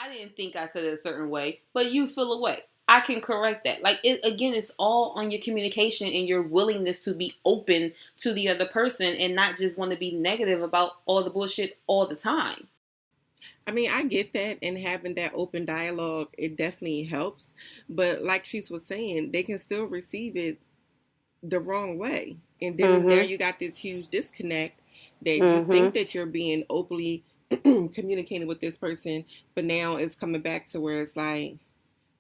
I didn't think I said it a certain way, but you feel away. I can correct that. Like, again, it's all on your communication and your willingness to be open to the other person and not just want to be negative about all the bullshit all the time. I mean, I get that, and having that open dialogue, it definitely helps. But like Treese was saying, they can still receive it the wrong way. And then now you got this huge disconnect that you think that you're being openly communicating with this person, but now it's coming back to where it's like,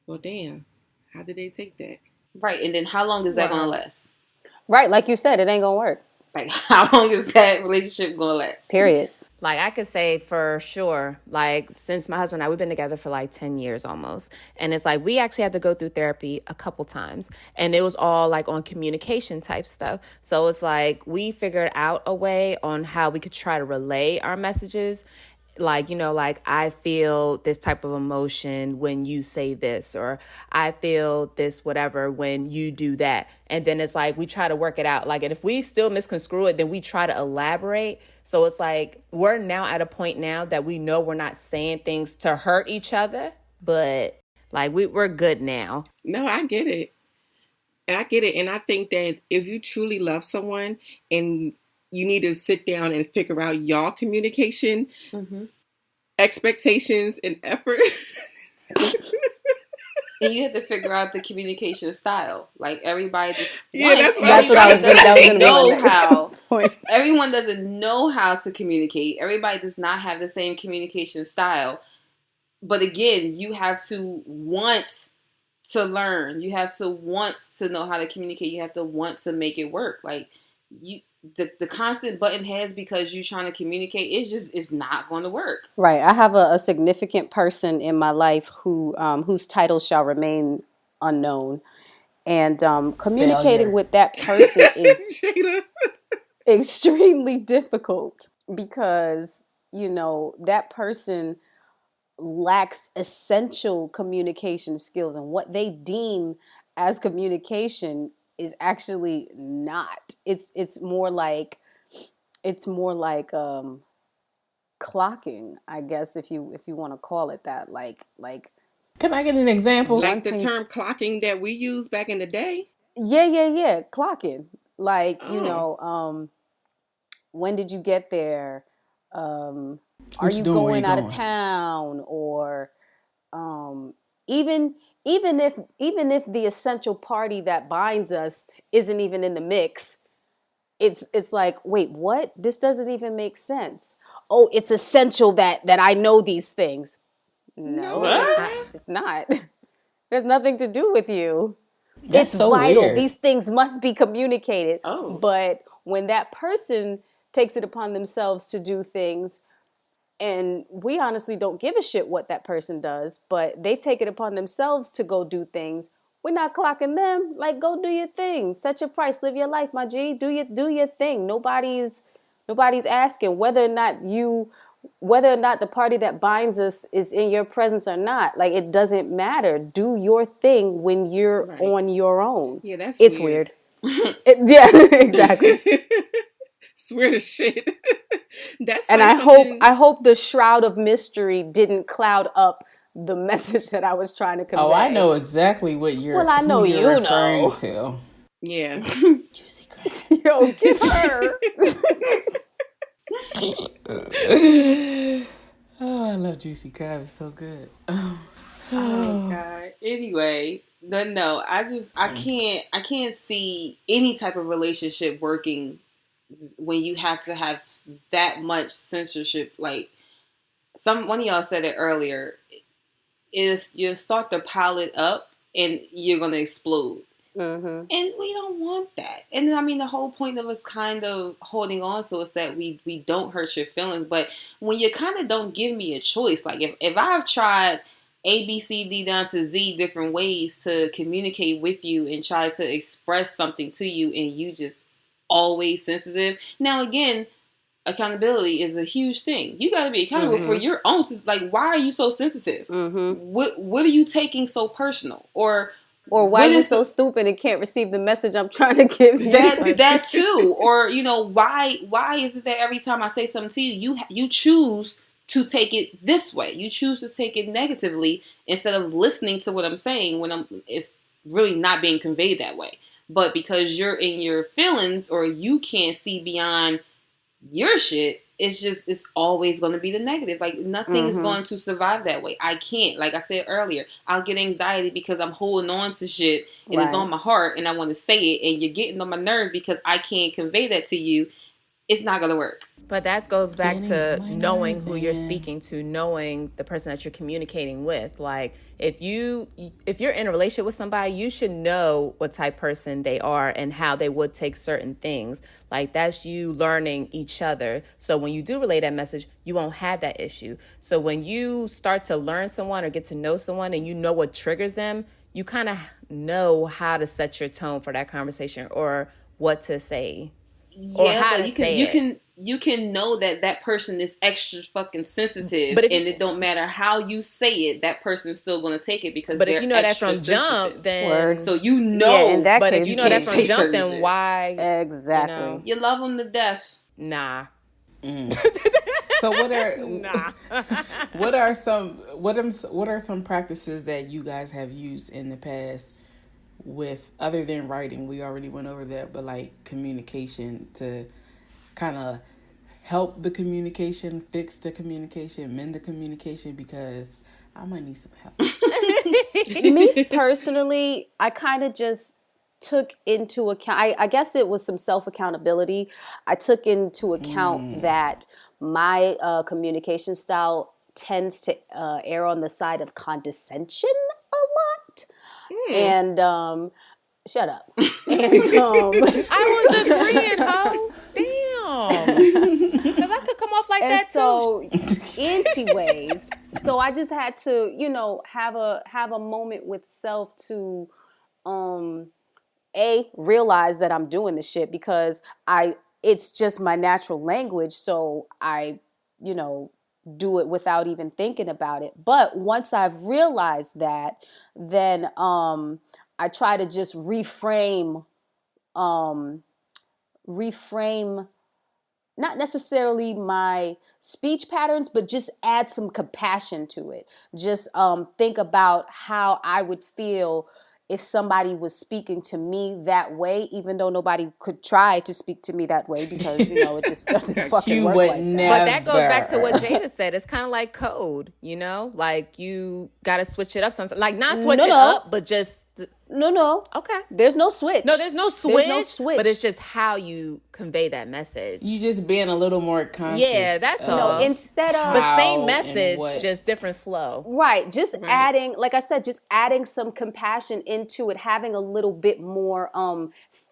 well, damn, how did they take that? Right, and then how long is that going to last? Right, like you said, it ain't going to work. Like, how long is that relationship going to last? Period. Like, I could say for sure, like, since my husband and I, we've been together for like 10 years almost. And it's like, we actually had to go through therapy a couple times. And it was all like on communication type stuff. So it's like, we figured out a way on how we could try to relay our messages. Like, you know, like, I feel this type of emotion when you say this, or I feel this, whatever, when you do that. And then it's like, we try to work it out. Like, and if we still misconstrue it, then we try to elaborate. So it's like, we're now at a point now that we know we're not saying things to hurt each other, but like, we're good now. No, I get it. I get it. And I think that if you truly love someone and you need to sit down and figure out y'all communication, expectations, and effort. And you have to figure out the communication style. Like, everybody, that's what I was saying. Know how. Everyone doesn't know how to communicate. Everybody does not have the same communication style. But again, you have to want to learn. You have to want to know how to communicate. You have to want to make it work. Like, the constant button heads because you're trying to communicate, it's not going to work. Right. I have a significant person in my life who whose title shall remain unknown, and communicating with that person is extremely difficult because, you know, that person lacks essential communication skills, and what they deem as communication is actually not. It's more like clocking, I guess, if you want to call it that. Like can I get an example? Like the term clocking that we used back in the day? Yeah, clocking. Like, you know, when did you get there? Are you going out of town? Or even if the essential party that binds us isn't even in the mix, it's like, wait, what? This doesn't even make sense. Oh, it's essential that I know these things. No, it's not. There's nothing to do with you. That's it's so vital. Weird. These things must be communicated. But when that person takes it upon themselves to do things, and we honestly don't give a shit what that person does, but they take it upon themselves to go do things, we're not clocking them. Like, go do your thing. Set your price. Live your life, my G. Do your thing. Nobody's asking whether or not the party that binds us is in your presence or not. Like, it doesn't matter. Do your thing when you're on your own. Yeah, it's weird. Yeah, exactly. It's weird as shit. And I hope the shroud of mystery didn't cloud up the message that I was trying to convey. Oh, I know exactly what you're referring to. Yeah. Juicy crab. Yo, get her. Oh, I love juicy crab. It's so good. Oh God. Anyway, no, I can't see any type of relationship working when you have to have that much censorship. Like, one of y'all said it earlier, is you start to pile it up and you're gonna explode. And we don't want that. And I mean, the whole point of us kind of holding on to is that we don't hurt your feelings. But when you kind of don't give me a choice, like if I've tried A, B, C, D down to Z different ways to communicate with you and try to express something to you, and you just always sensitive. Now, again, accountability is a huge thing. You got to be accountable for your own. Like, why are you so sensitive? What are you taking so personal? Or why are you so stupid and can't receive the message I'm trying to give you? That too. Or, you know, why is it that every time I say something to you, you choose to take it this way. You choose to take it negatively instead of listening to what I'm saying when it's really not being conveyed that way. But because you're in your feelings or you can't see beyond your shit, it's always going to be the negative. Like, nothing is going to survive that way. I can't. Like I said earlier, I'll get anxiety because I'm holding on to shit and it's on my heart and I want to say it, and you're getting on my nerves because I can't convey that to you. It's not going to work. But that goes back to knowing who you're speaking to, knowing the person that you're communicating with. Like, if you're in a relationship with somebody, you should know what type person they are and how they would take certain things. Like, that's you learning each other. So when you do relay that message, you won't have that issue. So when you start to learn someone or get to know someone and you know what triggers them, you kind of know how to set your tone for that conversation or what to say. Yeah, but you can know that person is extra fucking sensitive, and it don't matter how you say it, that person's still going to take it because. But if you know that from jump, then so you know. In that but case, if you know that from jump, then shit. Why? Exactly. You love them to death. Nah. So what are nah. what are some practices that you guys have used in the past? With other than writing, we already went over that, but like communication to kind of help the communication, fix the communication, mend the communication, because I might need some help. Me personally, I kind of just took into account, I guess it was some self-accountability. I took into account that my communication style tends to err on the side of condescension a lot. And shut up. And I was agreeing, ho. Damn. Because I could come off like that too. Anyways, so I just had to, have a moment with self to realize that I'm doing this shit because it's just my natural language, so I, do it without even thinking about it. But once I've realized that, then I try to just reframe not necessarily my speech patterns, but just add some compassion to it. Just think about how I would feel if somebody was speaking to me that way, even though nobody could try to speak to me that way because, it just doesn't fucking work like that. But that goes back to what Jada said. It's kind of like code, Like, you got to switch it up sometimes. Like, not switch it up, but just... No. Okay. There's no switch. No, there's no switch. But it's just how you convey that message. You just being a little more conscious. Yeah, that's all. Instead of... the same message, just different flow. Right. Just adding, like I said, just adding some compassion into it, having a little bit more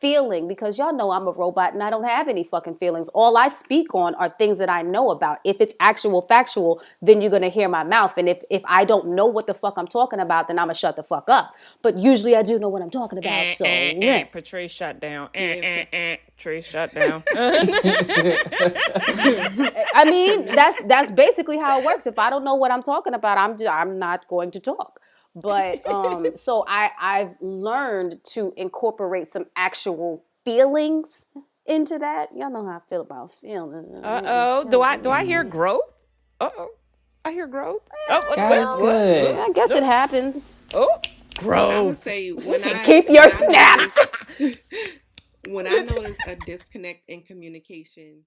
feeling, because y'all know I'm a robot and I don't have any fucking feelings. All I speak on are things that I know about. If it's factual, then you're going to hear my mouth. And if I don't know what the fuck I'm talking about, then I'm going to shut the fuck up. But usually I do know what I'm talking about. So Patrice shut down. Patrice shut down. I mean, that's basically how it works. If I don't know what I'm talking about, I'm not going to talk. But so I've learned to incorporate some actual feelings into that. Y'all know how I feel about feelings. Do I hear growth? I hear growth. That's good. I guess it happens. Growth. I would say keep your snaps. When I notice a disconnect in communication,